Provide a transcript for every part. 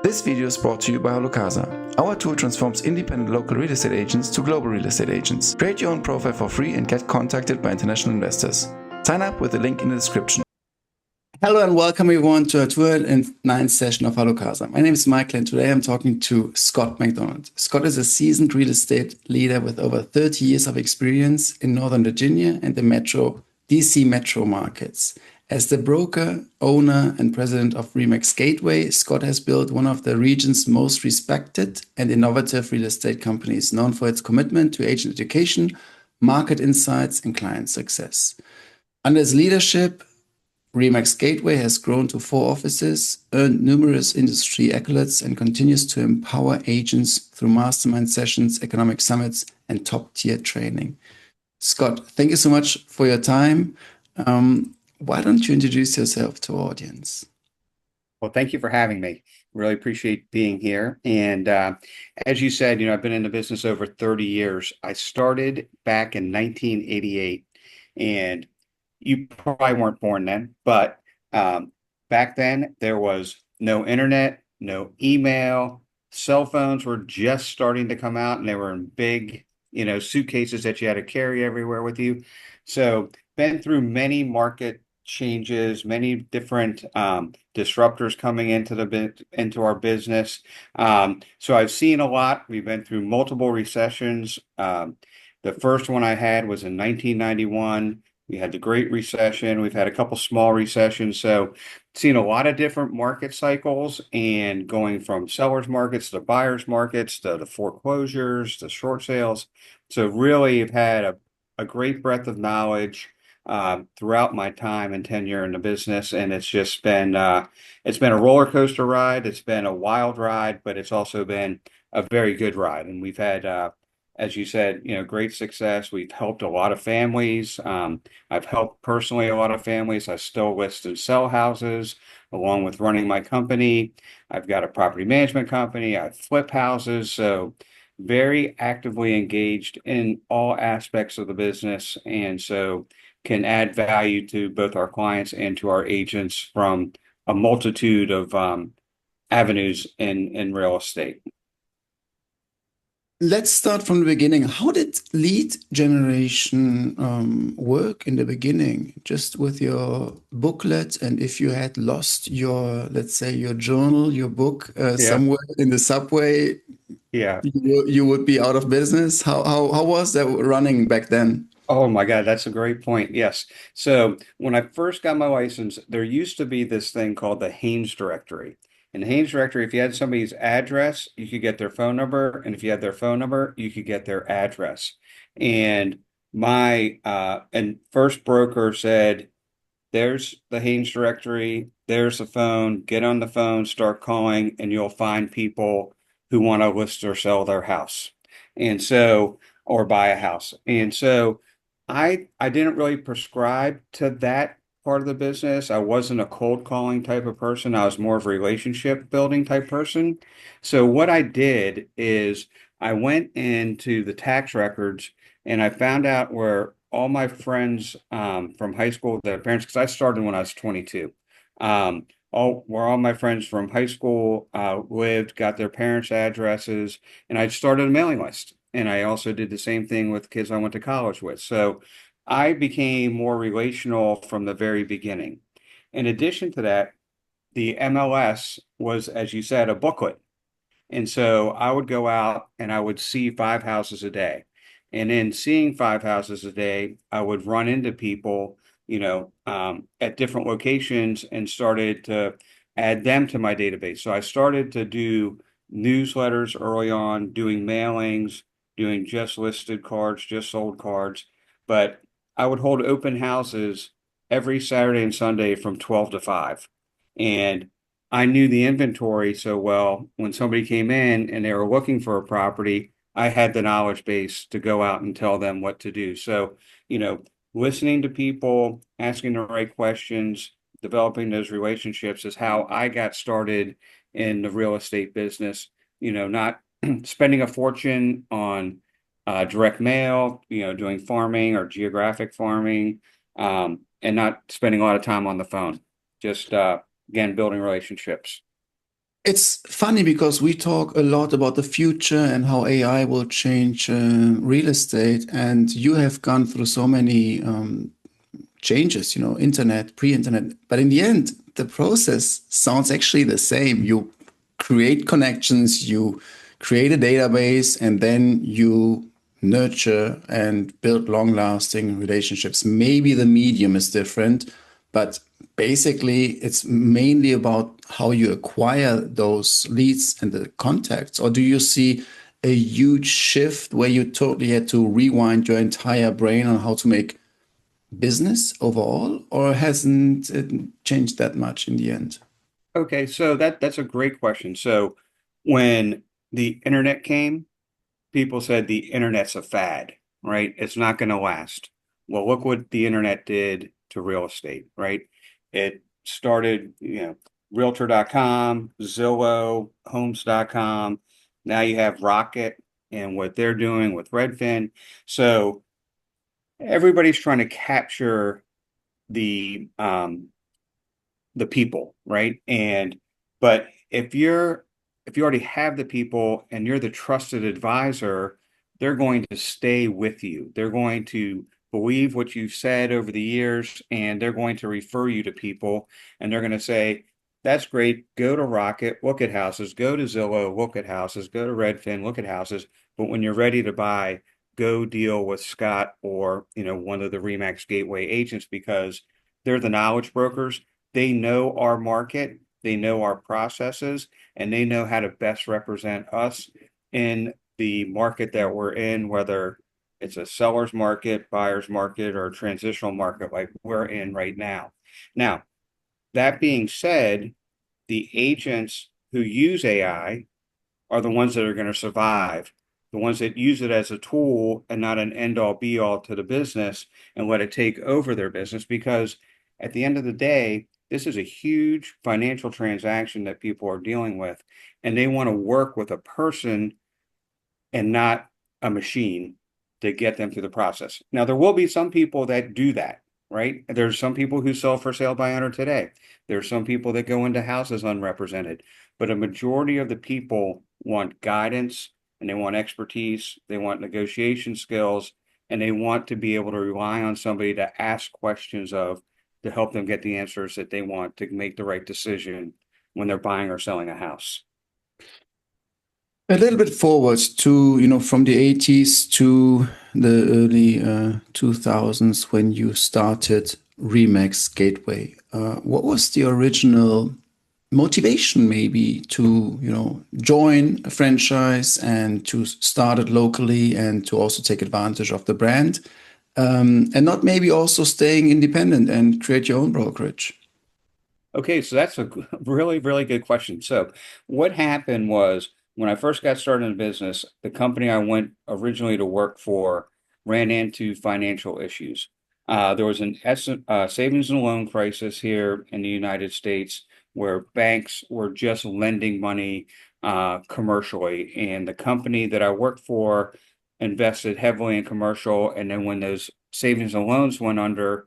This video is brought to you by HalloCasa. Our tool transforms independent local real estate agents to global real estate agents. Create your own profile for free and get contacted by international investors. Sign up with the link in the description. Hello and welcome everyone to our 209th session of HalloCasa. My name is Michael and today I'm talking to Scott MacDonald. Scott is a seasoned real estate leader with over 30 years of experience in Northern Virginia and the DC metro markets. As the broker, owner, and president of ReMax Gateway, Scott has built one of the region's most respected and innovative real estate companies, known for its commitment to agent education, market insights, and client success. Under his leadership, ReMax Gateway has grown to 4 offices, earned numerous industry accolades, and continues to empower agents through mastermind sessions, economic summits, and top-tier training. Scott, thank you so much for your time. Why don't you introduce yourself to our audience? Well, thank you for having me. Really appreciate being here. And as you said, I've been in the business over 30 years. I started back in 1988, and you probably weren't born then, but back then there was no internet, no email, cell phones were just starting to come out, and they were in big, suitcases that you had to carry everywhere with you. So been through many market changes, many different disruptors coming into our business. So I've seen a lot. We've been through multiple recessions. The first one I had was in 1991. We had the Great Recession. We've had a couple small recessions. So seen a lot of different market cycles and going from sellers markets to buyers markets to the foreclosures to short sales. So really have had a great breadth of knowledge throughout my time and tenure in the business, and it's just been a roller coaster ride. It's been a wild ride, but it's also been a very good ride. And we've had, as you said, great success. We've helped a lot of families. I've helped personally a lot of families. I still list and sell houses along with running my company. I've got a property management company. I flip houses. So very actively engaged in all aspects of the business. And so can add value to both our clients and to our agents from a multitude of avenues in real estate. Let's start from the beginning. How did lead generation work in the beginning? Just with your booklet, and if you had lost your, let's say, your journal, your book somewhere in the subway, you would be out of business. How was that running back then? Oh my God, that's a great point. Yes. So when I first got my license, there used to be this thing called the Haynes directory. In the Haynes directory, if you had somebody's address, you could get their phone number. And if you had their phone number, you could get their address. And my first broker said, there's the Haynes directory, there's the phone, get on the phone, start calling, and you'll find people who want to list or sell their house. And so, or buy a house. And so I didn't really prescribe to that part of the business. I wasn't a cold calling type of person. I was more of a relationship building type person. So what I did is I went into the tax records and I found out where all my friends from high school, their parents, because I started when I was 22, where all my friends from high school lived, got their parents' addresses, and I started a mailing list. And I also did the same thing with kids I went to college with. So I became more relational from the very beginning. In addition to that, the MLS was, as you said, a booklet. And so I would go out and I would see 5 houses a day. And in seeing 5 houses a day, I would run into people, at different locations and started to add them to my database. So I started to do newsletters early on, doing mailings, doing just listed cards, just sold cards. But I would hold open houses every Saturday and Sunday from 12 to 5. And I knew the inventory so well, when somebody came in and they were looking for a property, I had the knowledge base to go out and tell them what to do. So, listening to people, asking the right questions, developing those relationships is how I got started in the real estate business, not spending a fortune on direct mail, doing farming or geographic farming, and not spending a lot of time on the phone. Just, again, building relationships. It's funny because we talk a lot about the future and how AI will change real estate, and you have gone through so many changes, internet, pre-internet. But in the end, the process sounds actually the same. You create connections, you create a database, and then you nurture and build long-lasting relationships. Maybe the medium is different, but basically it's mainly about how you acquire those leads and the contacts. Or do you see a huge shift where you totally had to rewind your entire brain on how to make business overall, or hasn't it changed that much in the end? Okay, so that's a great question. So when the internet came, people said the internet's a fad, right? It's not going to last. Well, look what the internet did to real estate, right? It started, realtor.com, Zillow, homes.com. Now you have Rocket and what they're doing with Redfin. So everybody's trying to capture the um the people, right? But if you already have the people and you're the trusted advisor, they're going to stay with you. They're going to believe what you've said over the years, and they're going to refer you to people, and they're going to say, that's great. Go to Rocket, look at houses, go to Zillow, look at houses, go to Redfin, look at houses. But when you're ready to buy, go deal with Scott or, one of the ReMax Gateway agents because they're the knowledge brokers. They know our market, they know our processes, and they know how to best represent us in the market that we're in, whether it's a seller's market, buyer's market, or a transitional market like we're in right now. Now, that being said, the agents who use AI are the ones that are going to survive. The ones that use it as a tool and not an end all be all to the business and let it take over their business. Because at the end of the day, this is a huge financial transaction that people are dealing with, and they want to work with a person and not a machine to get them through the process. Now, there will be some people that do that, right? There's some people who sell for sale by owner today. There's some people that go into houses unrepresented, but a majority of the people want guidance and they want expertise, they want negotiation skills, and they want to be able to rely on somebody to ask questions of to help them get the answers that they want to make the right decision when they're buying or selling a house. A little bit forward to, from the 80s to the early 2000s when you started ReMax Gateway. What was the original motivation maybe to, join a franchise and to start it locally and to also take advantage of the brand, and not maybe also staying independent and create your own brokerage? Okay, so that's a really, really good question. So, what happened was when I first got started in business, the company I went originally to work for ran into financial issues. There was an savings and loan crisis here in the United States where banks were just lending money commercially, and the company that I worked for invested heavily in commercial. And then when those savings and loans went under,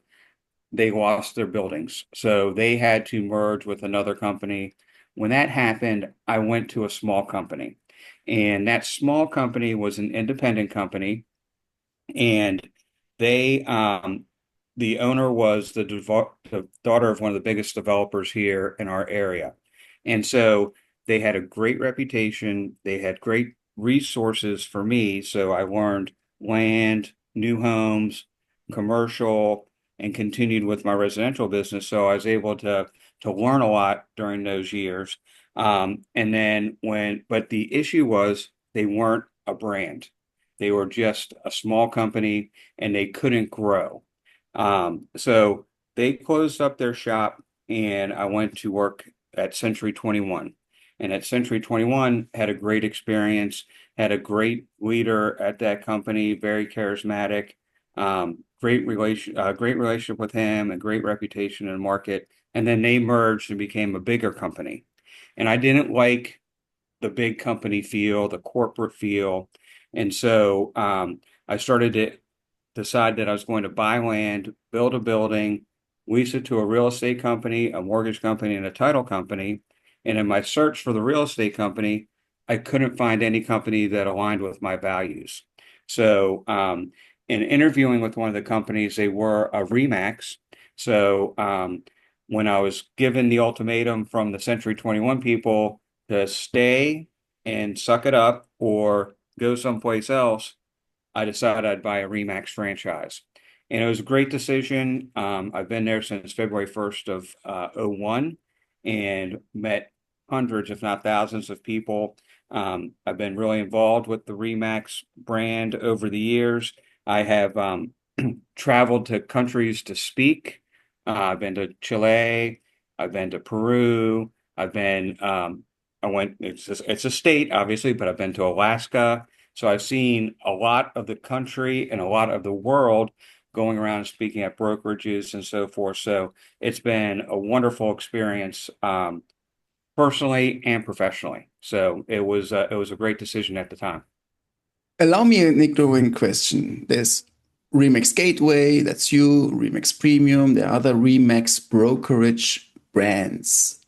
they lost their buildings. So they had to merge with another company. When that happened, I went to a small company. And that small company was an independent company. And they, the owner was the daughter of one of the biggest developers here in our area. And so they had a great reputation. They had great resources for me. So I learned land, new homes, commercial, and continued with my residential business. So I was able to learn a lot during those years. And then but the issue was they weren't a brand. They were just a small company and they couldn't grow. So they closed up their shop and I went to work at Century 21. And at Century 21, had a great experience, had a great leader at that company, very charismatic, great relationship with him, a great reputation in the market. And then they merged and became a bigger company. And I didn't like the big company feel, the corporate feel. And so I started to decide that I was going to buy land, build a building, lease it to a real estate company, a mortgage company, and a title company. And in my search for the real estate company, I couldn't find any company that aligned with my values. So in interviewing with one of the companies, they were a ReMax. So when I was given the ultimatum from the Century 21 people to stay and suck it up or go someplace else, I decided I'd buy a ReMax franchise. And it was a great decision. I've been there since February 1st of 01 and met hundreds, if not thousands of people. I've been really involved with the ReMax brand over the years. I have traveled to countries to speak. I've been to Chile. I've been to Peru. It's a state, obviously, but I've been to Alaska. So I've seen a lot of the country and a lot of the world going around and speaking at brokerages and so forth. So it's been a wonderful experience, personally and professionally. So it was a great decision at the time. Allow me an ignorant question. There's ReMax Gateway, that's you, ReMax Premium, there are other ReMax brokerage brands.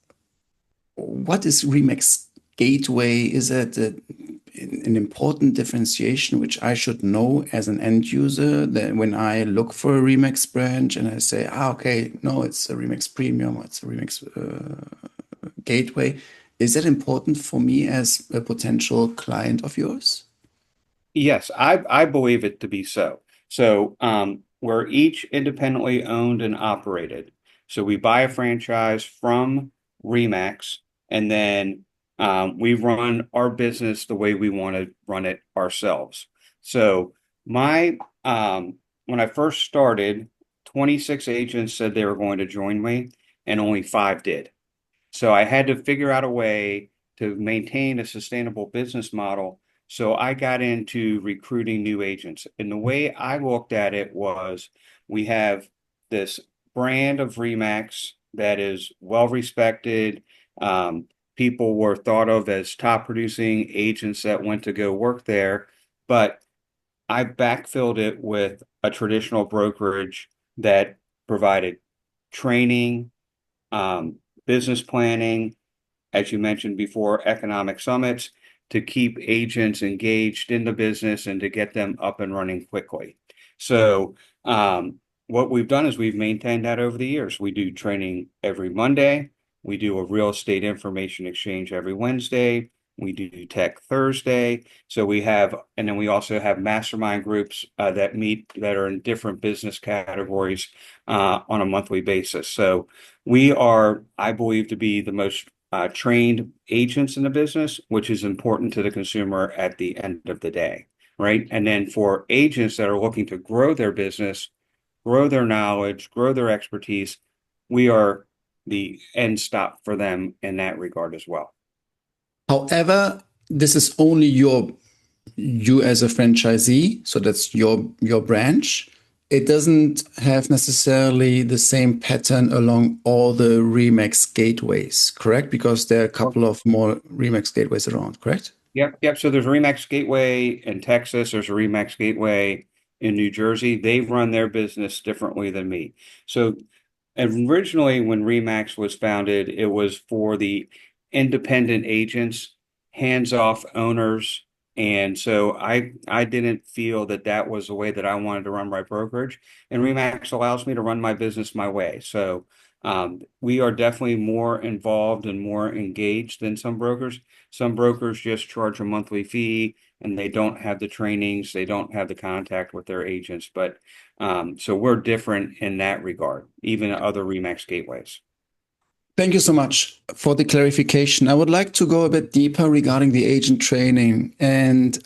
What is ReMax Gateway? Is it an important differentiation which I should know as an end user, that when I look for a ReMax branch and I say, okay, no, it's a ReMax Premium, or it's a ReMax Gateway. Is that important for me as a potential client of yours? Yes, I believe it to be so. So we're each independently owned and operated. So we buy a franchise from ReMax, and then we run our business the way we want to run it ourselves. So when I first started, 26 agents said they were going to join me, and only 5 did. So I had to figure out a way to maintain a sustainable business model. So I got into recruiting new agents. And the way I looked at it was, we have this brand of ReMax that is well respected. People were thought of as top producing agents that went to go work there. But I backfilled it with a traditional brokerage that provided training, business planning, as you mentioned before, economic summits, to keep agents engaged in the business and to get them up and running quickly. So what we've done is we've maintained that over the years. We do training every Monday. We do a real estate information exchange every Wednesday. We do tech Thursday. So and then we also have mastermind groups that meet, that are in different business categories on a monthly basis. So we are, I believe, to be the most trained agents in the business, which is important to the consumer at the end of the day, right? And then for agents that are looking to grow their business, grow their knowledge, grow their expertise, we are the end stop for them in that regard as well. However, this is only you as a franchisee, so that's your branch. It doesn't have necessarily the same pattern along all the ReMax gateways, correct? Because there are a couple of more ReMax gateways around, correct? Yep. So there's a ReMax Gateway in Texas. There's a ReMax Gateway in New Jersey. They run their business differently than me. So originally, when ReMax was founded, it was for the independent agents, hands-off owners. And so I didn't feel that that was the way that I wanted to run my brokerage. And ReMax allows me to run my business my way. So we are definitely more involved and more engaged than some brokers. Some brokers just charge a monthly fee, and they don't have the trainings, they don't have the contact with their agents. But so we're different in that regard, even other ReMax gateways. Thank you so much for the clarification. I would like to go a bit deeper regarding the agent training. And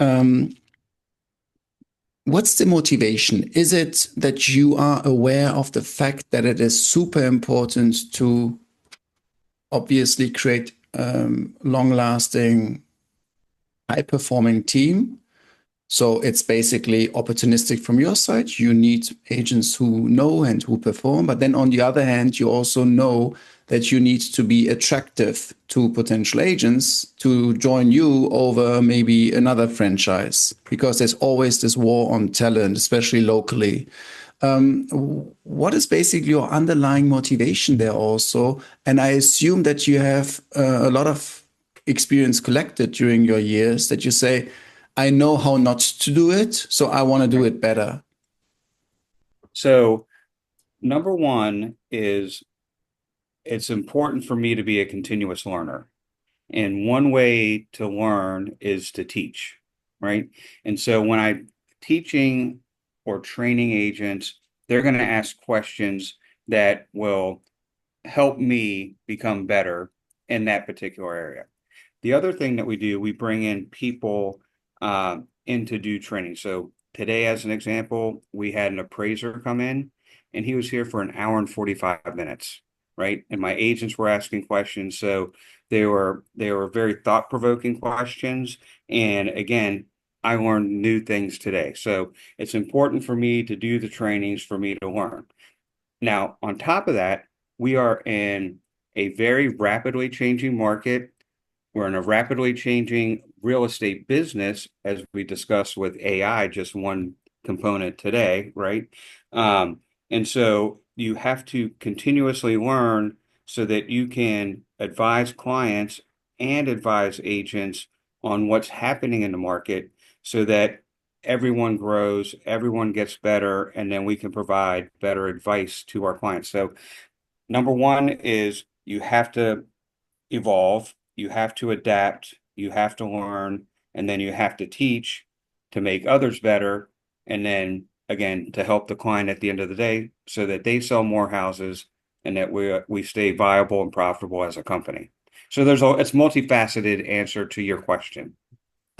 what's the motivation? Is it that you are aware of the fact that it is super important to obviously create long-lasting, high-performing team? So it's basically opportunistic from your side. You need agents who know and who perform. But then on the other hand, you also know that you need to be attractive to potential agents to join you over maybe another franchise, because there's always this war on talent, especially locally. What is basically your underlying motivation there also? And I assume that you have a lot of experience collected during your years that you say, I know how not to do it, so I want to do it better. So number one is it's important for me to be a continuous learner. And one way to learn is to teach, right? And so when I'm teaching or training agents, they're going to ask questions that will help me become better in that particular area. The other thing that we do, we bring in people in to do training. So today, as an example, we had an appraiser come in, and he was here for an hour and 45 minutes, right? And my agents were asking questions. So they were very thought-provoking questions. And again, I learned new things today. So it's important for me to do the trainings for me to learn. Now, on top of that, we are in a very rapidly changing market. We're in a rapidly changing real estate business, as we discussed with AI, just one component today, right? And so you have to continuously learn so that you can advise clients and advise agents on what's happening in the market so that everyone grows, everyone gets better, and then we can provide better advice to our clients. So number one is you have to evolve, you have to adapt, you have to learn, and then you have to teach to make others better. And then again, to help the client at the end of the day so that they sell more houses and that we stay viable and profitable as a company. So it's multifaceted answer to your question.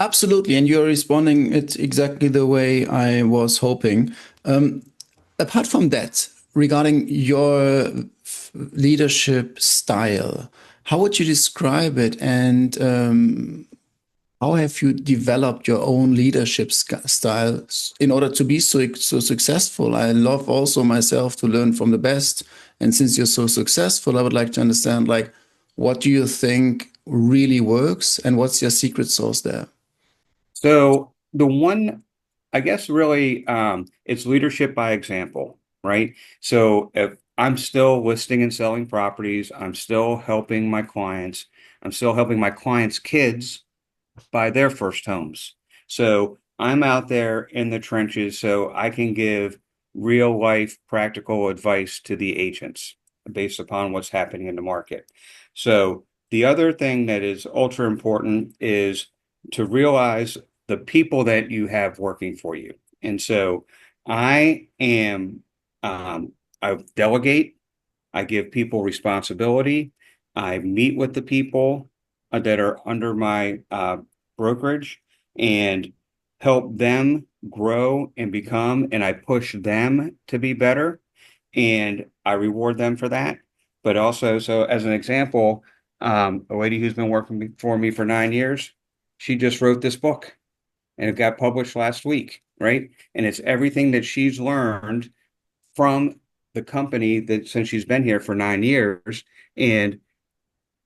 Absolutely, and you're responding it exactly the way I was hoping. Apart from that, regarding your leadership style, how would you describe it? And how have you developed your own leadership style in order to be so successful? I love also myself to learn from the best. And since you're so successful, I would like to understand, like, what do you think really works and what's your secret sauce there? So the one, I guess, really, it's leadership by example, right? So if I'm still listing and selling properties, I'm still helping my clients, I'm still helping my clients' kids buy their first homes. So I'm out there in the trenches so I can give real life practical advice to the agents based upon what's happening in the market. So the other thing that is ultra important is to realize the people that you have working for you. And so I am, I delegate, I give people responsibility, I meet with the people that are under my brokerage and help them grow and become, and I push them to be better and I reward them for that. But also, so as an example, a lady who's been working for me for 9 years, she just wrote this book and it got published last week, right? And it's everything that she's learned from the company that since she's been here for 9 years. And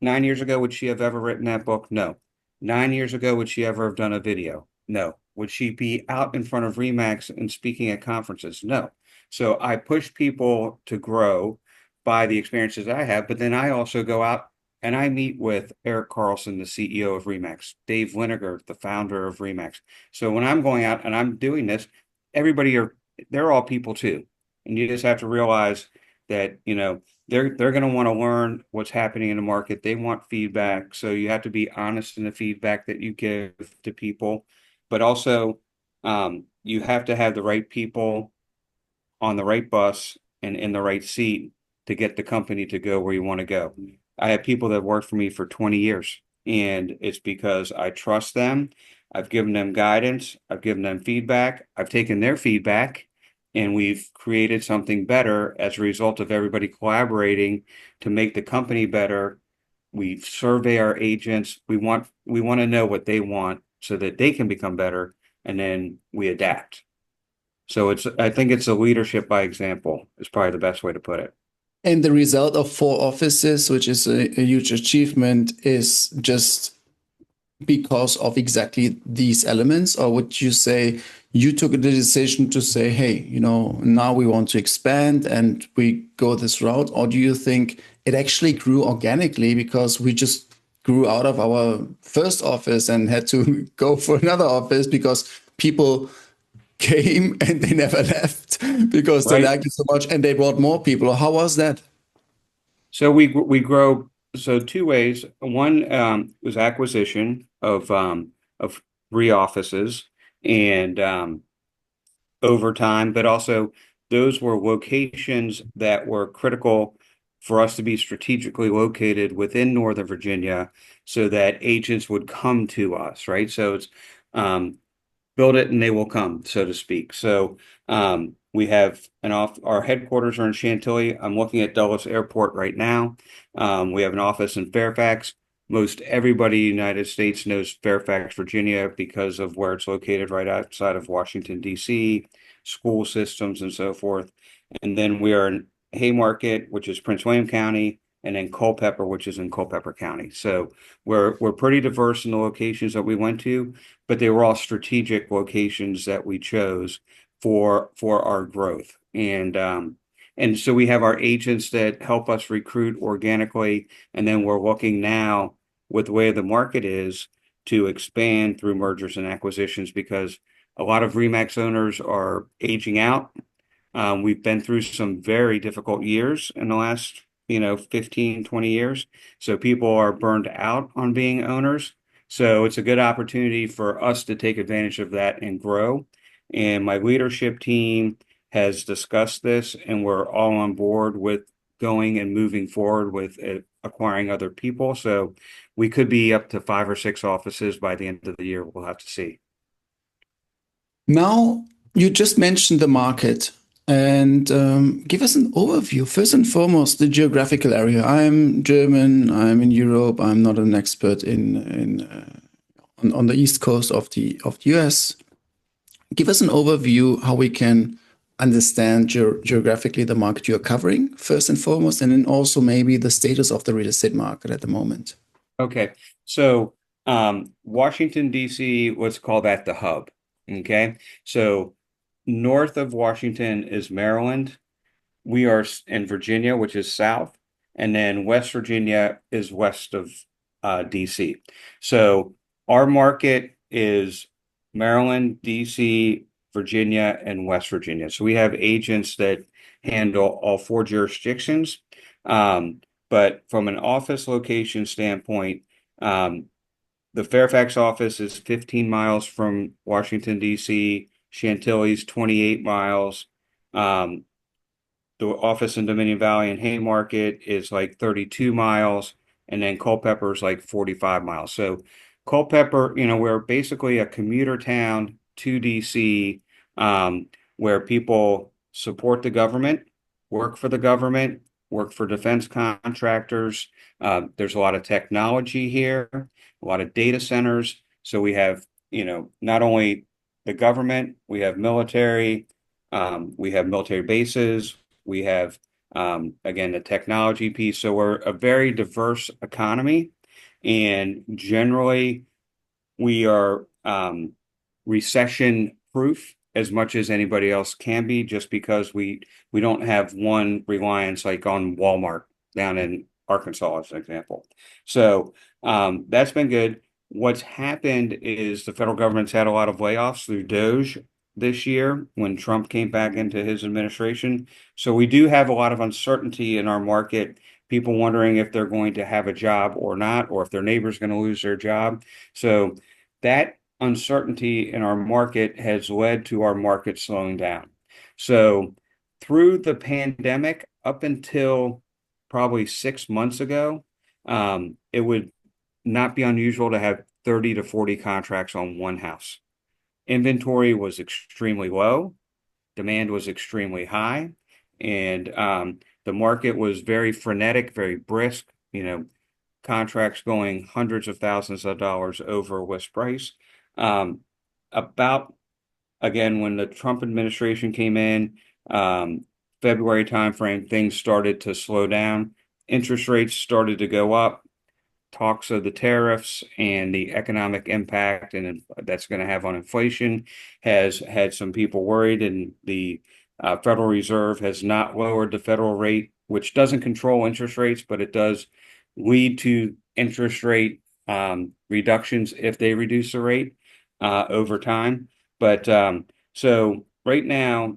9 years ago, would she have ever written that book? No. 9 years ago, would she ever have done a video? No. Would she be out in front of ReMax and speaking at conferences? No. So I push people to grow by the experiences I have, but then I also go out and I meet with Eric Carlson, the CEO of ReMax, Dave Winiger, the founder of ReMax. So when I'm going out and I'm doing this, they're all people too. And you just have to realize that, they're going to want to learn what's happening in the market. They want feedback. So you have to be honest in the feedback that you give to people, but also you have to have the right people on the right bus and in the right seat to get the company to go where you want to go. I have people that worked for me for 20 years, and it's because I trust them. I've given them guidance. I've given them feedback. I've taken their feedback and we've created something better as a result of everybody collaborating to make the company better. We survey our agents. We want to know what they want so that they can become better, and then we adapt. So I think it's a leadership by example is probably the best way to put it. And the result of 4 offices, which is a huge achievement, is just because of exactly these elements? Or would you say you took the decision to say, hey, now we want to expand and we go this route? Or do you think it actually grew organically because we just grew out of our first office and had to go for another office because people came and they never left because they right? liked it so much and they brought more people? How was that? So we grow so two ways. One was acquisition of three offices and over time, but also those were locations that were critical for us to be strategically located within Northern Virginia so that agents would come to us, right? So it's um, build it and they will come, so to speak. So we have our headquarters are in Chantilly. I'm looking at Dulles Airport right now. We have an office in Fairfax. Most everybody in the United States knows Fairfax, Virginia, because of where it's located right outside of Washington, D.C., school systems and so forth. And then we are in Haymarket, which is Prince William County, and then Culpeper, which is in Culpeper County. So we're pretty diverse in the locations that we went to, but they were all strategic locations that we chose for our growth. And so we have our agents that help us recruit organically, and then we're looking now with the way the market is to expand through mergers and acquisitions because a lot of ReMax owners are aging out. We've been through some very difficult years in the last 15, 20 years. So people are burned out on being owners. So it's a good opportunity for us to take advantage of that and grow. And my leadership team has discussed this, and we're all on board with going and moving forward with acquiring other people. So we could be up to 5 or 6 offices by the end of the year. We'll have to see. Now, you just mentioned the market and give us an overview. First and foremost, the geographical area. I'm German, I'm in Europe, I'm not an expert on the East Coast of the US. Give us an overview how we can understand geographically the market you're covering, first and foremost, and then also maybe the status of the real estate market at the moment. Okay. So Washington, D.C., let's call that the hub. Okay. So north of Washington is Maryland. We are in Virginia, which is south. And then West Virginia is west of D.C. So our market is Maryland, D.C., Virginia, and West Virginia. So we have agents that handle all 4 jurisdictions. But from an office location standpoint, um, the Fairfax office is 15 miles from Washington, D.C. Chantilly's 28 miles. Um, the office in Dominion Valley and Haymarket is like 32 miles, and then Culpeper is like 45 miles. So Culpeper, we're basically a commuter town to DC, where people support the government, work for the government, work for defense contractors. There's a lot of technology here, a lot of data centers. So we have, not only the government, we have military bases, we have, again, the technology piece. So we're a very diverse economy. And generally, we are recession proof as much as anybody else can be, just because we don't have one reliance like on Walmart down in Arkansas, as an example. So that's been good. What's happened is the federal government's had a lot of layoffs through DOGE this year when Trump came back into his administration. So we do have a lot of uncertainty in our market, people wondering if they're going to have a job or not, or if their neighbor's going to lose their job. So that uncertainty in our market has led to our market slowing down. So through the pandemic, up until probably 6 months ago, it would not be unusual to have 30 to 40 contracts on one house. Inventory was extremely low, demand was extremely high, and the market was very frenetic, very brisk, contracts going hundreds of thousands of dollars over list price. Um, about, again, when the Trump administration came in, February timeframe, things started to slow down. Interest rates started to go up. talks of the tariffs and the economic impact and that's going to have on inflation has had some people worried, and the Federal Reserve has not lowered the federal rate, which doesn't control interest rates, but it does lead to interest rate reductions if they reduce the rate over time. But so right now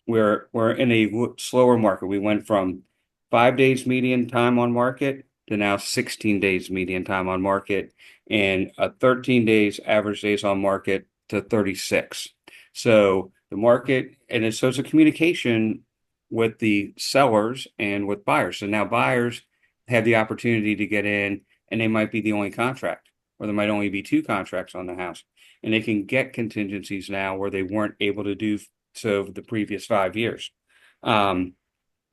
we're in a slower market. We went from 5 days median time on market to now 16 days median time on market, and 13 days average days on market to 36. So the market, and it's a communication with the sellers and with buyers. So now buyers have the opportunity to get in, and they might be the only contract, or there might only be 2 contracts on the house, and they can get contingencies now where they weren't able to do so the previous 5 years. And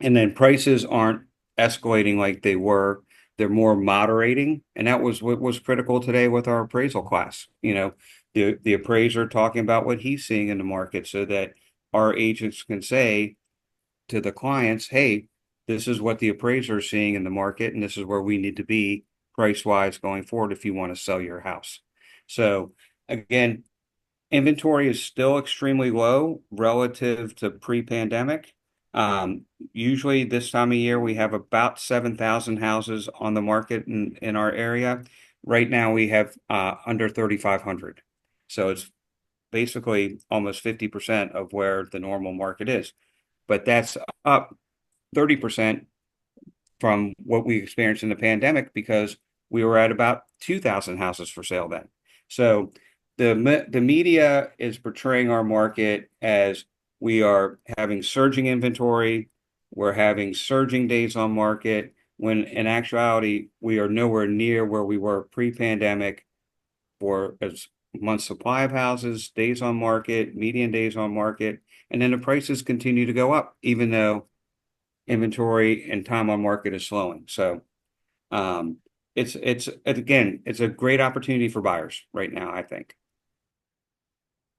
then prices aren't escalating like they were. They're more moderating. And that was what was critical today with our appraisal class. The appraiser talking about what he's seeing in the market so that our agents can say to the clients, hey, this is what the appraiser is seeing in the market, and this is where we need to be price-wise going forward if you want to sell your house. So again, inventory is still extremely low relative to pre-pandemic. Usually this time of year, we have about 7,000 houses on the market in our area. Right now, we have under 3,500. So it's basically almost 50% of where the normal market is. But that's up 30% from what we experienced in the pandemic because we were at about 2,000 houses for sale then. So the media is portraying our market as we are having surging inventory, we're having surging days on market, when in actuality, we are nowhere near where we were pre-pandemic for as months supply of houses, days on market, median days on market, and then the prices continue to go up, even though inventory and time on market is slowing. So it's again, it's a great opportunity for buyers right now, I think.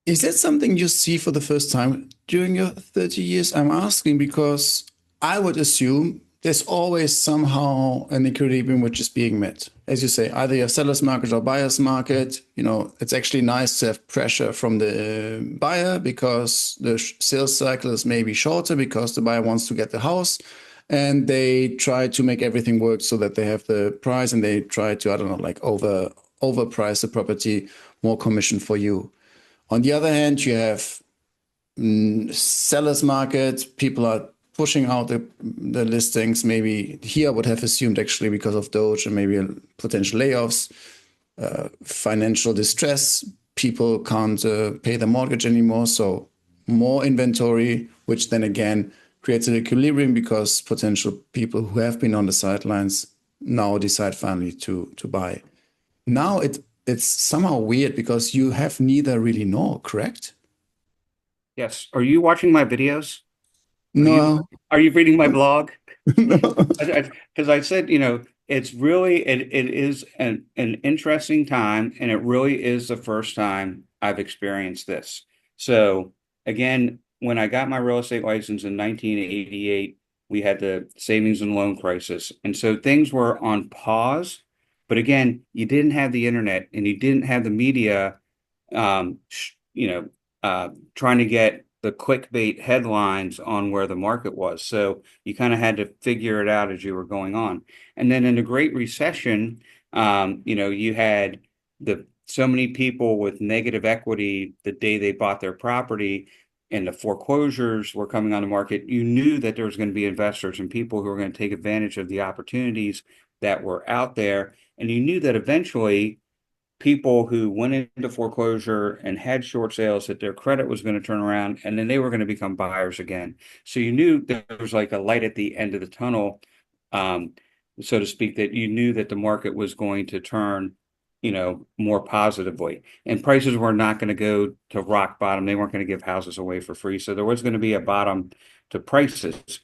Is that something you see for the first time during your 30 years? I'm asking because I would assume there's always somehow an equilibrium which is being met. As you say, either you have seller's market or buyer's market. It's actually nice to have pressure from the buyer because the sales cycle is maybe shorter because the buyer wants to get the house, and they try to make everything work so that they have the price, and they try to, I don't know, like overprice the property, more commission for you. On the other hand, you have seller's market. People are pushing out the listings. Maybe here I would have assumed actually because of Doge and maybe potential layoffs, financial distress. People can't pay the mortgage anymore. So more inventory, which then again creates an equilibrium because potential people who have been on the sidelines now decide finally to buy. Now it's somehow weird because you have neither really nor, correct? Yes. Are you watching my videos? No. Are you reading my blog? No. Because I said, it's really, it is an interesting time, and it really is the first time I've experienced this. So again, when I got my real estate license in 1988, we had the savings and loan crisis. And so things were on pause. But again, you didn't have the internet and you didn't have the media, trying to get the clickbait headlines on where the market was. So you kind of had to figure it out as you were going on. And then in the Great Recession, you had so many people with negative equity the day they bought their property, and the foreclosures were coming on the market. You knew that there was going to be investors and people who were going to take advantage of the opportunities that were out there. And you knew that eventually people who went into foreclosure and had short sales, that their credit was going to turn around and then they were going to become buyers again. So you knew there was like a light at the end of the tunnel, so to speak, that you knew that the market was going to turn, more positively. And prices were not going to go to rock bottom. They weren't going to give houses away for free. So there was going to be a bottom to prices.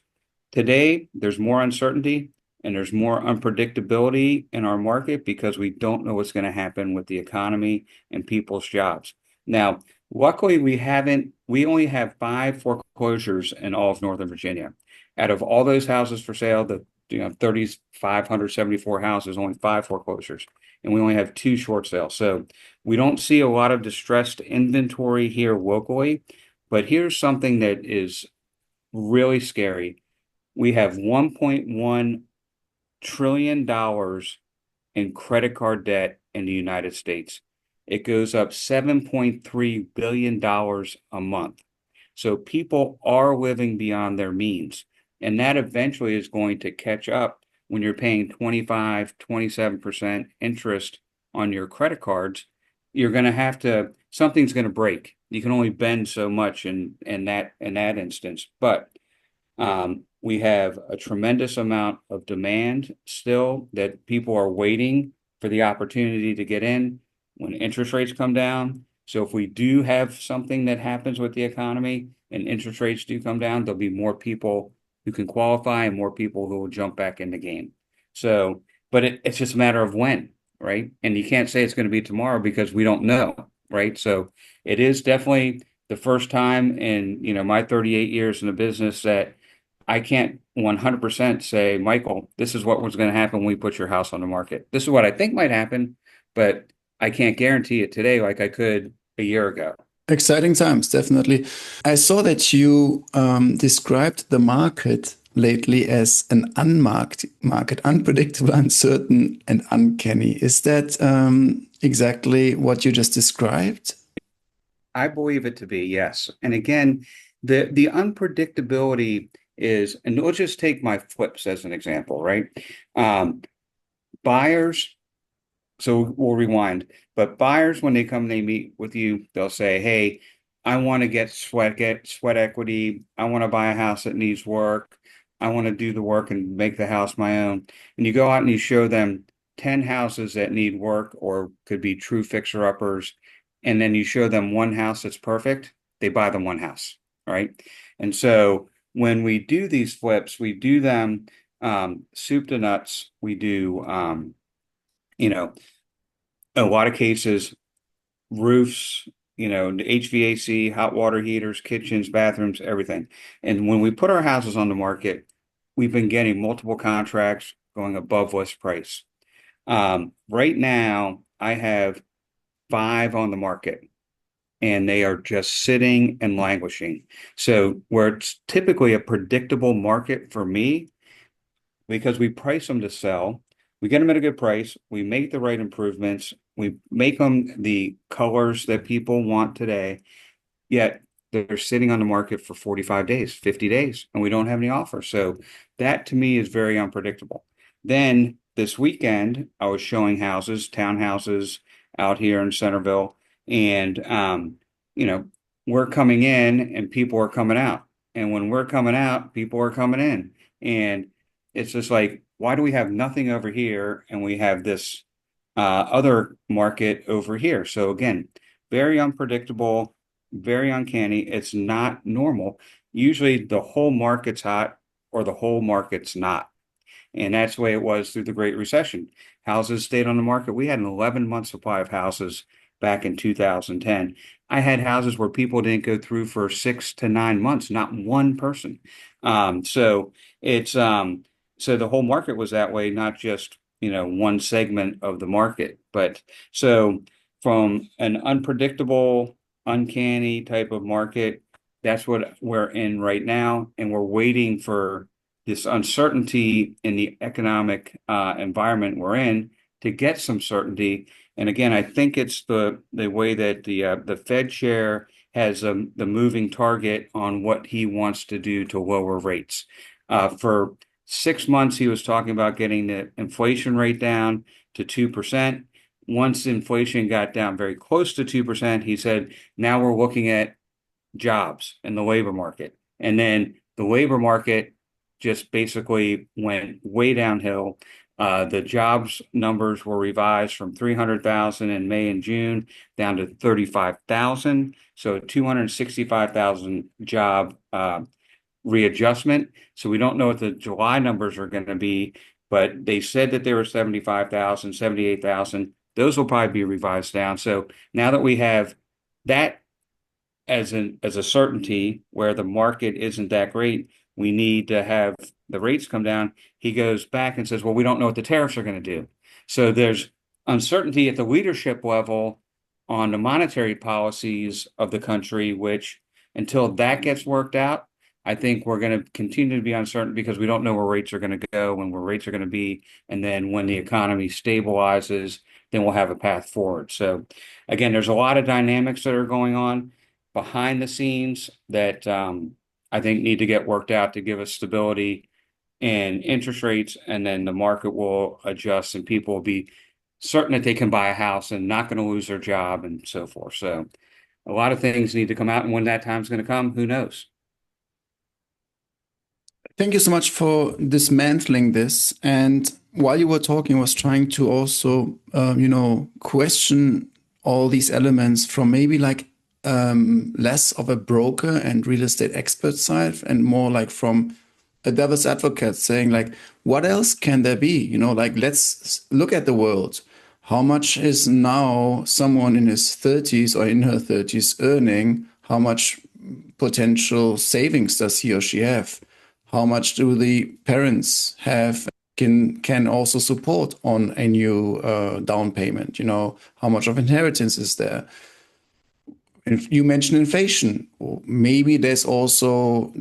Today, there's more uncertainty and there's more unpredictability in our market because we don't know what's going to happen with the economy and people's jobs. Now, luckily, we only have 5 foreclosures in all of Northern Virginia. Out of all those houses for sale, 3,574 houses, only 5 foreclosures, and we only have 2 short sales. So we don't see a lot of distressed inventory here locally. But here's something that is really scary. We have $1.1 trillion in credit card debt in the United States. It goes up $7.3 billion a month. So people are living beyond their means. And that eventually is going to catch up when you're paying 25, 27% interest on your credit cards. You're going to have to, something's going to break. You can only bend so much in that instance. But we have a tremendous amount of demand still that people are waiting for the opportunity to get in when interest rates come down. So if we do have something that happens with the economy and interest rates do come down, there'll be more people who can qualify and more people who will jump back in the game. So, but it's just a matter of when, right? And you can't say it's going to be tomorrow because we don't know, right? So it is definitely the first time in, my 38 years in the business that I can't 100% say, Michael, this is what was going to happen when we put your house on the market. This is what I think might happen, but I can't guarantee it today like I could a year ago. Exciting times, definitely. I saw that you described the market lately as an unmarked market, unpredictable, uncertain, and uncanny. Is that exactly what you just described? I believe it to be, yes. And again, the unpredictability is, and let's just take my flips as an example, right? Buyers, so we'll rewind, but buyers, when they come, they meet with you, they'll say, hey, I want to get sweat equity. I want to buy a house that needs work. I want to do the work and make the house my own. And you go out and you show them 10 houses that need work or could be true fixer-uppers. And then you show them one house that's perfect. They buy the one house, right? And so when we do these flips, we do them soup to nuts. We do, a lot of cases, roofs, HVAC, hot water heaters, kitchens, bathrooms, everything. And when we put our houses on the market, we've been getting multiple contracts going above list price. Right now, I have 5 on the market, and they are just sitting and languishing. So where it's typically a predictable market for me, because we price them to sell, we get them at a good price, we make the right improvements, we make them the colors that people want today, yet they're sitting on the market for 45 days, 50 days, and we don't have any offers. So that to me is very unpredictable. Then this weekend, I was showing houses, townhouses out here in Centerville, and we're coming in and people are coming out. And when we're coming out, people are coming in. And it's just like, why do we have nothing over here and we have this other market over here? So again, very unpredictable, very uncanny. It's not normal. Usually the whole market's hot or the whole market's not. And that's the way it was through the Great Recession. Houses stayed on the market. We had an 11-month supply of houses back in 2010. I had houses where people didn't go through for 6 to 9 months, not one person. So it's so the whole market was that way, not just one segment of the market. But so from an unpredictable, uncanny type of market, that's what we're in right now, and we're waiting for this uncertainty in the economic environment we're in to get some certainty. And again, I think it's the way that the Fed chair has the moving target on what he wants to do to lower rates. For 6 months, he was talking about getting the inflation rate down to 2%. Once inflation got down very close to 2%, he said, now we're looking at jobs in the labor market. And then the labor market just basically went way downhill. The jobs numbers were revised from 300,000 in May and June down to 35,000. So 265,000 job readjustment. So we don't know what the July numbers are going to be, but they said that there were 75,000, 78,000. Those will probably be revised down. So now that we have that as a certainty where the market isn't that great, we need to have the rates come down, he goes back and says, well, we don't know what the tariffs are going to do. So there's uncertainty at the leadership level on the monetary policies of the country, which until that gets worked out, I think we're going to continue to be uncertain because we don't know where rates are going to go and where rates are going to be. And then when the economy stabilizes, then we'll have a path forward. So again, there's a lot of dynamics that are going on behind the scenes that I think need to get worked out to give us stability in interest rates, and then the market will adjust and people will be certain that they can buy a house and not going to lose their job and so forth. So a lot of things need to come out, and when that time's going to come, who knows? Thank you so much for dismantling this. And while you were talking, I was trying to also, question all these elements from maybe like less of a broker and real estate expert side and more like from a devil's advocate saying like, what else can there be? Like let's look at the world. How much is now someone in his 30s or in her 30s earning? How much potential savings does he or she have? How much do the parents have can also support on a new down payment? How much of inheritance is there? If you mentioned inflation, or maybe there's also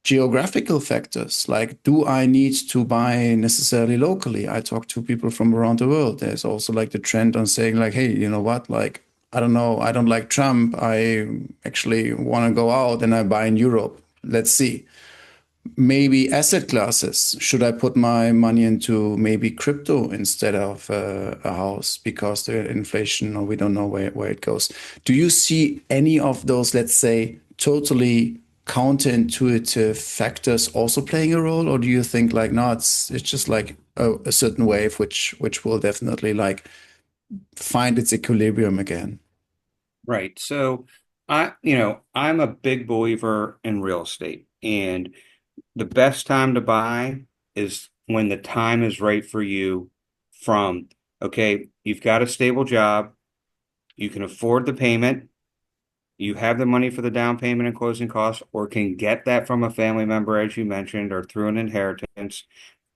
geographical factors like, do I need to buy necessarily locally? I talk to people from around the world. There's also like the trend on saying like, hey, you know what? Like, I don't know, I don't like Trump. I actually want to go out and I buy in Europe. Let's see. Maybe asset classes. Should I put my money into maybe crypto instead of a house because the inflation, or we don't know where it goes? Do you see any of those, let's say, totally counterintuitive factors also playing a role, or do you think like no, it's just like a certain wave which will definitely like find its equilibrium again? Right. So I'm a big believer in real estate, and the best time to buy is when the time is right for you from, okay, you've got a stable job, you can afford the payment, you have the money for the down payment and closing costs, or can get that from a family member, as you mentioned, or through an inheritance,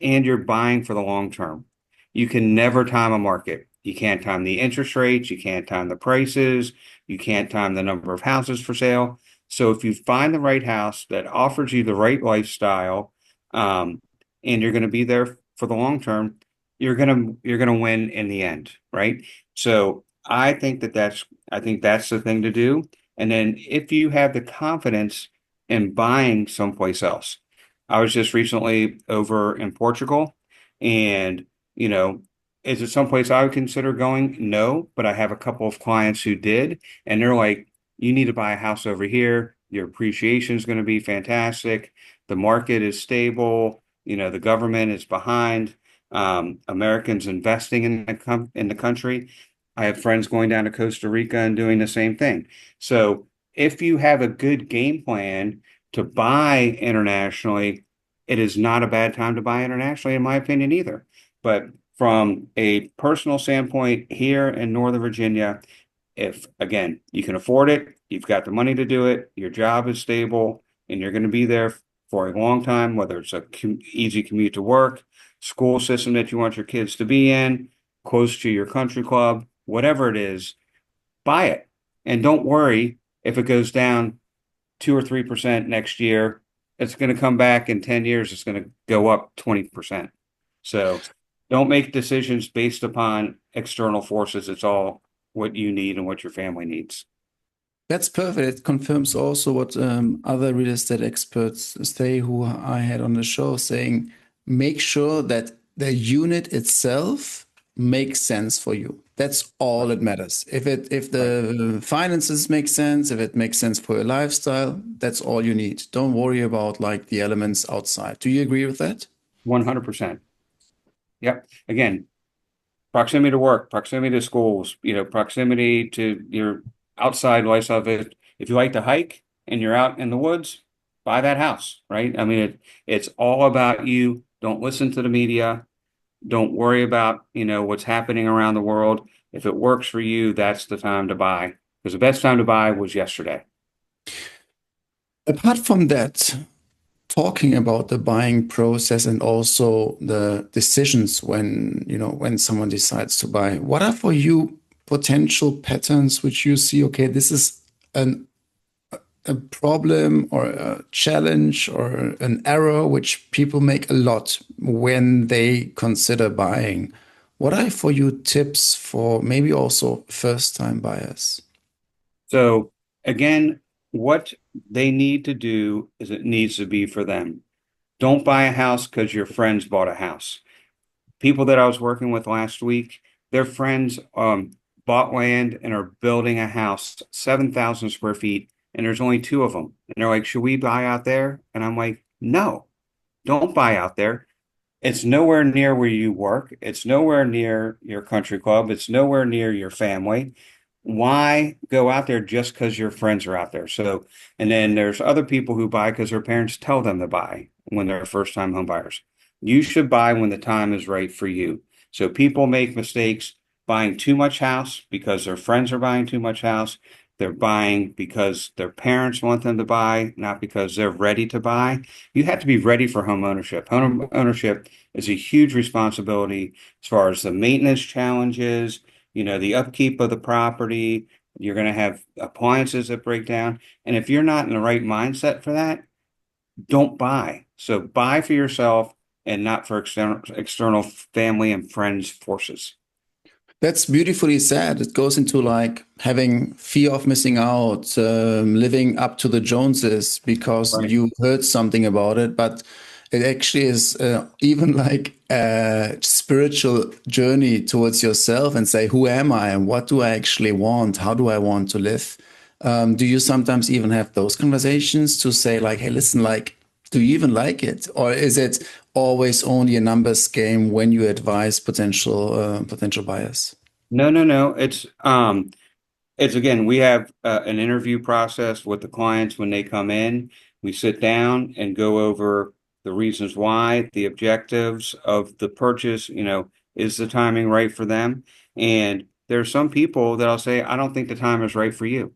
and you're buying for the long term. You can never time a market. You can't time the interest rates, you can't time the prices, you can't time the number of houses for sale. So if you find the right house that offers you the right lifestyle, and you're going to be there for the long term, you're gonna win in the end, right? So I think that's the thing to do. And then if you have the confidence in buying someplace else, I was just recently over in Portugal, and you know, is it someplace I would consider going? No, but I have a couple of clients who did, and they're like, you need to buy a house over here. Your appreciation is going to be fantastic. The market is stable. The government is behind Americans investing in the country. I have friends going down to Costa Rica and doing the same thing. So if you have a good game plan to buy internationally, it is not a bad time to buy internationally, in my opinion, either. But from a personal standpoint, here in Northern Virginia, if again you can afford it, you've got the money to do it, your job is stable, and you're going to be there for a long time, whether it's a easy commute to work, school system that you want your kids to be in, close to your country club, whatever it is, buy it. And don't worry if it goes down 2 or 3% next year. It's going to come back in 10 years. It's going to go up 20%. So don't make decisions based upon external forces. It's all what you need and what your family needs. That's perfect. It confirms also what other real estate experts say who I had on the show, saying make sure that the unit itself makes sense for you. That's all that matters. If the finances make sense, if it makes sense for your lifestyle, that's all you need. Don't worry about like the elements outside. Do you agree with that? 100%. Yep. Again, proximity to work, proximity to schools, proximity to your outside lifestyle. If you like to hike and you're out in the woods, buy that house, right? I mean, it's all about you. Don't listen to the media. Don't worry about, what's happening around the world. If it works for you, that's the time to buy. Because the best time to buy was yesterday. Apart from that, talking about the buying process and also the decisions when, when someone decides to buy, what are for you potential patterns which you see, okay, this is an a problem or a challenge or an error which people make a lot when they consider buying? What are for you tips for maybe also first-time buyers? So again, what they need to do is it needs to be for them. Don't buy a house because your friends bought a house. People that I was working with last week, their friends bought land and are building a house, 7,000 square feet, and there's only two of them. And they're like, should we buy out there? And I'm like, no, don't buy out there. It's nowhere near where you work. It's nowhere near your country club. It's nowhere near your family. Why go out there just because your friends are out there? So, and then there's other people who buy because their parents tell them to buy when they're first time home buyers. You should buy when the time is right for you. So people make mistakes buying too much house because their friends are buying too much house. They're buying because their parents want them to buy, not because they're ready to buy. You have to be ready for home ownership. Home ownership is a huge responsibility as far as the maintenance challenges, the upkeep of the property. You're going to have appliances that break down. And if you're not in the right mindset for that, don't buy. So buy for yourself and not for external family and friends forces. That's beautifully said. It goes into like having fear of missing out, living up to the Joneses because Right. you heard something about it, but it actually is even like a spiritual journey towards yourself and say, who am I and what do I actually want? How do I want to live? Do you sometimes even have those conversations to say like, hey, listen, like, do you even like it? Or is it always only a numbers game when you advise potential buyers? No, no, no. It's again, we have an interview process with the clients when they come in. We sit down and go over the reasons why, the objectives of the purchase, is the timing right for them? And there's some people that I'll say, I don't think the time is right for you.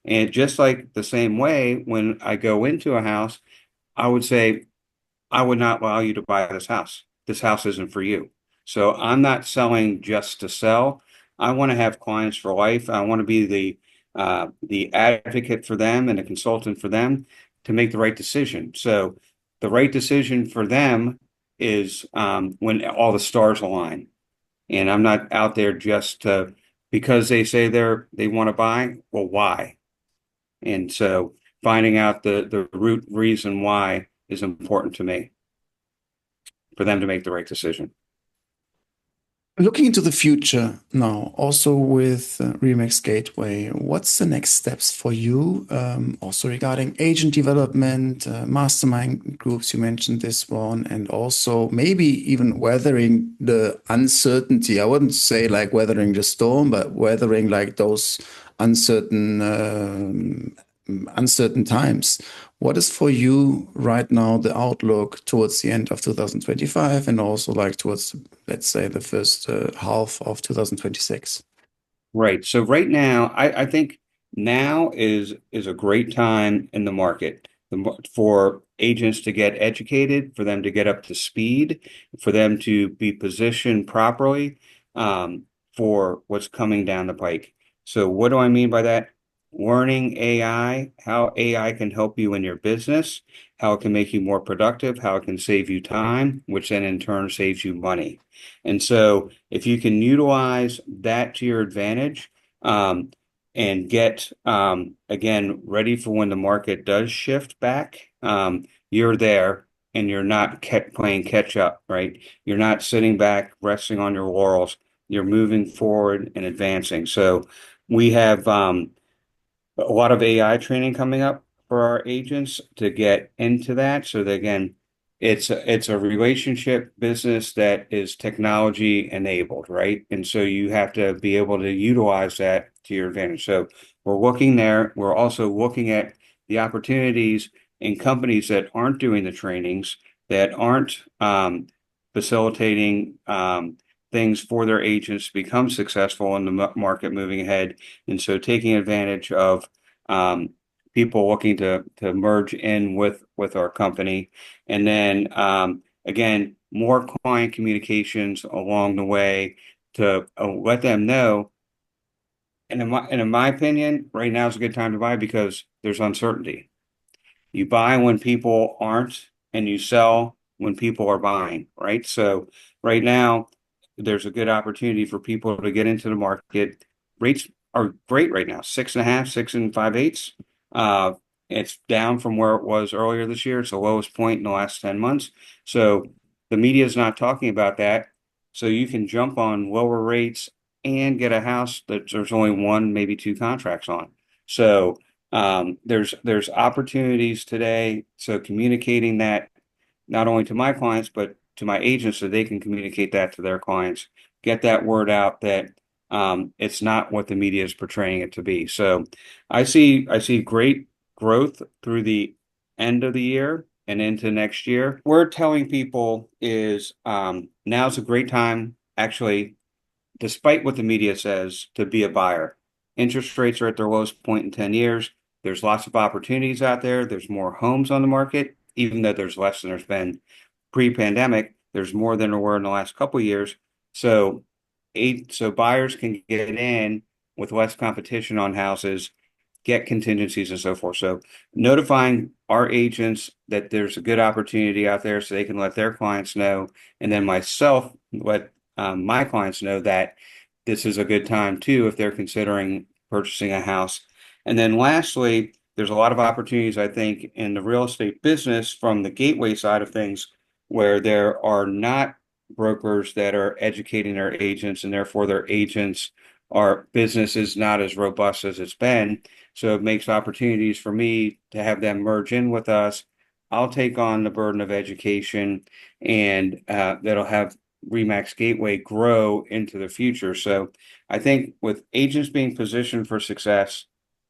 And just like the same way, when I go into a house, I would say, I would not allow you to buy this house. This house isn't for you. So I'm not selling just to sell. I want to have clients for life. I want to be the advocate for them and a consultant for them to make the right decision. So the right decision for them is when all the stars align. And I'm not out there just because they say they want to buy. Well, why? And so finding out the root reason why is important to me for them to make the right decision. Looking into the future now, also with ReMax Gateway, what's the next steps for you? Also regarding agent development, mastermind groups, you mentioned this one, and also maybe even weathering the uncertainty. I wouldn't say like weathering the storm, but weathering like those uncertain times. What is for you right now the outlook towards the end of 2025 and also like towards, let's say, the first half of 2026? Right. So right now, I think now is a great time in the market for agents to get educated, for them to get up to speed, for them to be positioned properly for what's coming down the pike. So what do I mean by that? Learning AI, how AI can help you in your business, how it can make you more productive, how it can save you time, which then in turn saves you money. And so if you can utilize that to your advantage, and get again ready for when the market does shift back, you're there and you're not playing catch up, right? You're not sitting back resting on your laurels. You're moving forward and advancing. So we have a lot of AI training coming up for our agents to get into that. So that again, it's a relationship business that is technology enabled, right? And so you have to be able to utilize that to your advantage. So we're looking there. We're also looking at the opportunities in companies that aren't doing the trainings, that aren't facilitating things for their agents to become successful in the market moving ahead. And so taking advantage of people looking to merge in with our company. And then again, more client communications along the way to let them know. And in my opinion, right now is a good time to buy because there's uncertainty. You buy when people aren't, and you sell when people are buying, right? So right now, there's a good opportunity for people to get into the market. Rates are great right now, 6.5, 6 and 5/8. Uh, it's down from where it was earlier this year. It's the lowest point in the last 10 months. So the media is not talking about that. So you can jump on lower rates and get a house that there's only one, maybe two contracts on. So there's opportunities today. So communicating that not only to my clients, but to my agents so they can communicate that to their clients, get that word out that it's not what the media is portraying it to be. So I see great growth through the end of the year and into next year. We're telling people is now's a great time, actually, despite what the media says, to be a buyer. Interest rates are at their lowest point in 10 years. There's lots of opportunities out there. There's more homes on the market, even though there's less than there's been pre-pandemic. There's more than there were in the last couple of years. So, so buyers can get in with less competition on houses, get contingencies and so forth. So notifying our agents that there's a good opportunity out there so they can let their clients know, and then myself let my clients know that this is a good time too if they're considering purchasing a house. And then lastly, there's a lot of opportunities, I think, in the real estate business from the gateway side of things where there are not brokers that are educating their agents, and therefore their agents our business is not as robust as it's been. So it makes opportunities for me to have them merge in with us. I'll take on the burden of education, and that'll have ReMax Gateway grow into the future. So I think with agents being positioned for success,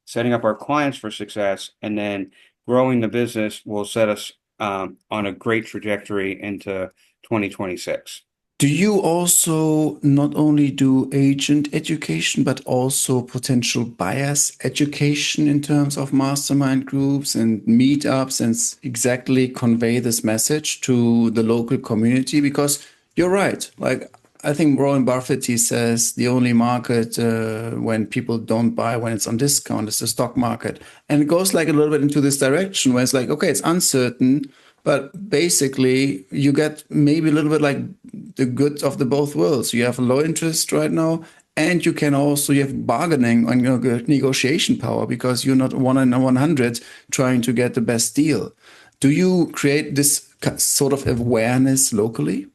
setting up our clients for success, and then growing the business will set us on a great trajectory into 2026. Do you also not only do agent education, but also potential buyers education in terms of mastermind groups and meetups and exactly convey this message to the local community? Because you're right. Like, I think Warren Buffett, he says the only market when people don't buy when it's on discount is the stock market. And it goes like a little bit into this direction where it's like, okay, it's uncertain, but basically you get maybe a little bit like the good of the both worlds. You have low interest right now, and you can also, you have bargaining on your negotiation power because you're not 1 in 100 trying to get the best deal. Do you create this sort of awareness locally?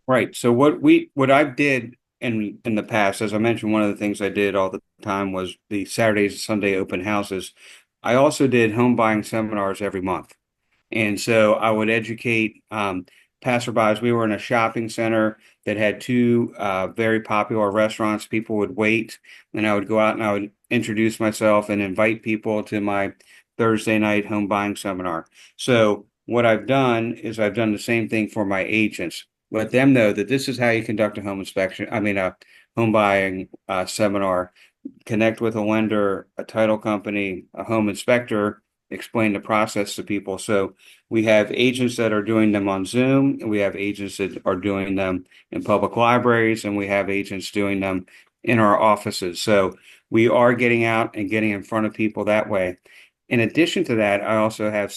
Right. So what I did in the past, as I mentioned, one of the things I did all the time was the Saturdays and Sunday open houses. I also did home buying seminars every month. And so I would educate passerbys. We were in a shopping center that had two very popular restaurants. People would wait, and I would go out and I would introduce myself and invite people to my Thursday night home buying seminar. So what I've done is I've done the same thing for my agents. Let them know that this is how you conduct a home inspection. I mean, a home buying seminar. Connect with a lender, a title company, a home inspector, explain the process to people. So we have agents that are doing them on Zoom, and we have agents that are doing them in public libraries, and we have agents doing them in our offices. So we are getting out and getting in front of people that way. In addition to that, I also have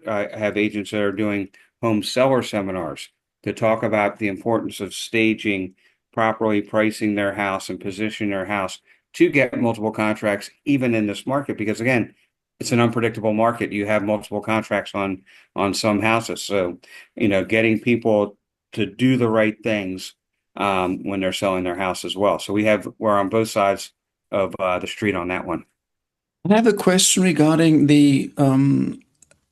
I have agents that are doing home seller seminars to talk about the importance of staging, properly pricing their house and positioning their house to get multiple contracts, even in this market, because again, it's an unpredictable market. You have multiple contracts on some houses. So, getting people to do the right things when they're selling their house as well. So we're on both sides of the street on that one. I have a question regarding the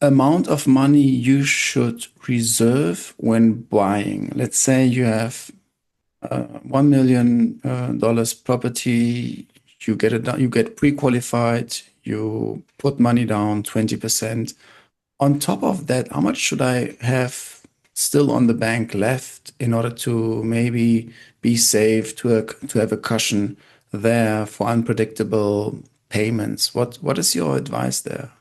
amount of money you should reserve when buying. Let's say you have $1 million property, you get it done, you get pre-qualified, you put money down 20%. On top of that, how much should I have still on the bank left in order to maybe be safe, to have a cushion there for unpredictable payments? What is your advice there?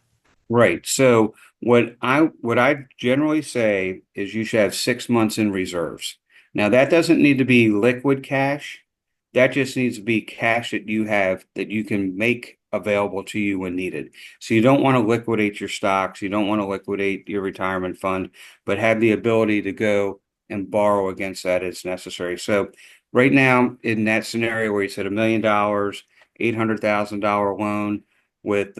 Right. So what I generally say is you should have 6 months in reserves. Now that doesn't need to be liquid cash. That just needs to be cash that you have that you can make available to you when needed. So you don't want to liquidate your stocks, you don't want to liquidate your retirement fund, but have the ability to go and borrow against that as necessary. So right now in that scenario where you said $1 million, $800,000 loan with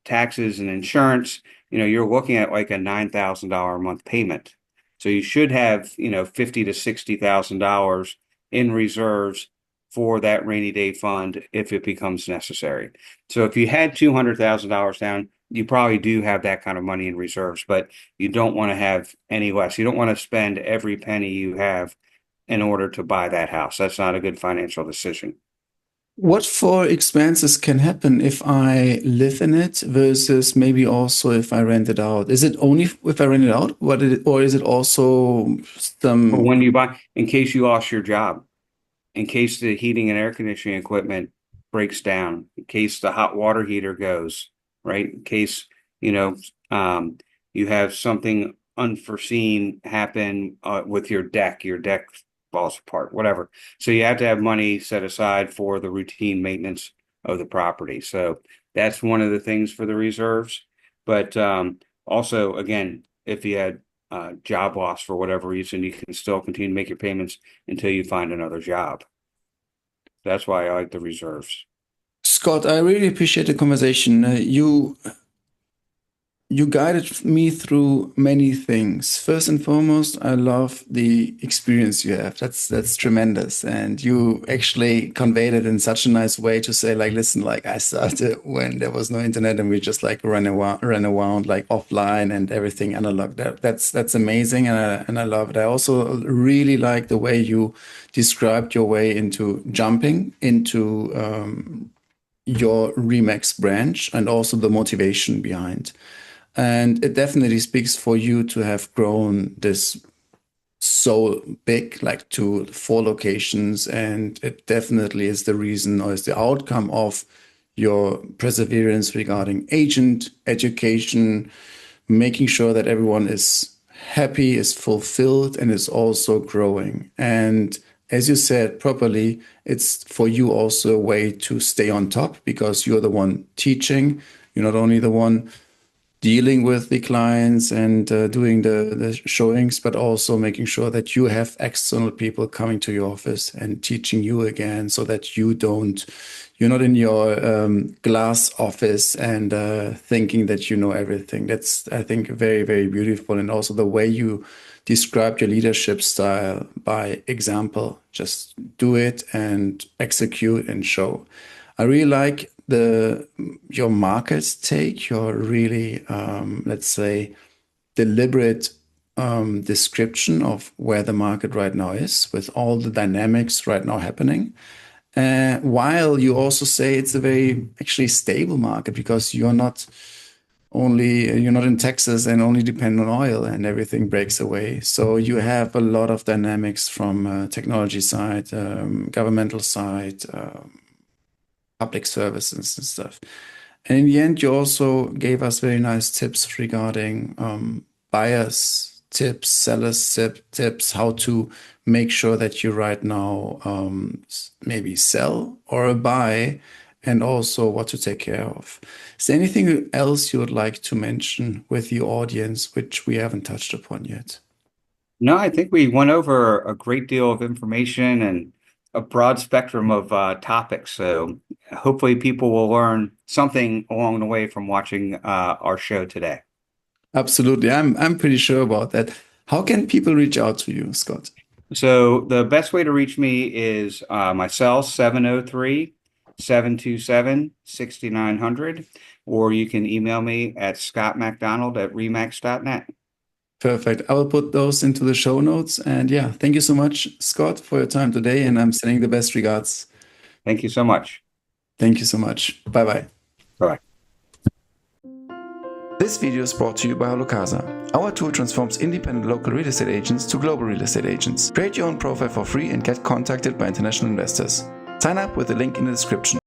taxes and insurance, you're looking at like a $9,000 a month payment. So you should have, $50,000 to $60,000 in reserves for that rainy day fund if it becomes necessary. So if you had $200,000 down, you probably do have that kind of money in reserves, but you don't want to have any less. You don't want to spend every penny you have in order to buy that house. That's not a good financial decision. What for expenses can happen if I live in it versus maybe also if I rent it out? Is it only if I rent it out? Or is it also Or some? when you buy, in case you lost your job, in case the heating and air conditioning equipment breaks down, in case the hot water heater goes, right? In case, you know, you have something unforeseen happen with your deck falls apart, whatever. So you have to have money set aside for the routine maintenance of the property. So that's one of the things for the reserves. But also, again, if you had job loss for whatever reason, you can still continue to make your payments until you find another job. That's why I like the reserves. Scott, I really appreciate the conversation. You guided me through many things. First and foremost, I love the experience you have. That's tremendous. And you actually conveyed it in such a nice way to say, like, listen, like I started when there was no internet and we just like ran around like offline and everything analog. That's amazing, and I love it. I also really like the way you described your way into jumping into your ReMax branch and also the motivation behind. And it definitely speaks for you to have grown this so big, like to 4 locations. And it definitely is the reason or is the outcome of your perseverance regarding agent education, making sure that everyone is happy, is fulfilled, and is also growing. And as you said properly, it's for you also a way to stay on top because you're the one teaching. You're not only the one dealing with the clients and doing the showings, but also making sure that you have external people coming to your office and teaching you again so that you're not in your glass office and thinking that you know everything. That's, I think, very, very beautiful. And also the way you described your leadership style by example, just do it and execute and show. I really like your market take, your really, let's say, deliberate description of where the market right now is with all the dynamics right now happening. While you also say it's a very actually stable market because you're not in Texas and only depend on oil and everything breaks away. So you have a lot of dynamics from technology side, governmental side, public services and stuff. And in the end, you also gave us very nice tips regarding buyers tips, sellers tips, how to make sure that you right now maybe sell or buy, and also what to take care of. Is there anything else you would like to mention with the audience, which we haven't touched upon yet? No, I think we went over a great deal of information and a broad spectrum of topics. So hopefully people will learn something along the way from watching our show today. Absolutely. I'm pretty sure about that. How can people reach out to you, Scott? So the best way to reach me is my cell 703-727-6900, or you can email me at scottmacdonald@remax.net. Perfect. I will put those into the show notes. And yeah, thank you so much, Scott, for your time today. And I'm sending the best regards. Thank you so much. Thank you so much. Bye-bye. Bye. This video is brought to you by HalloCasa. Our tool transforms independent local real estate agents to global real estate agents. Create your own profile for free and get contacted by international investors. Sign up with the link in the description.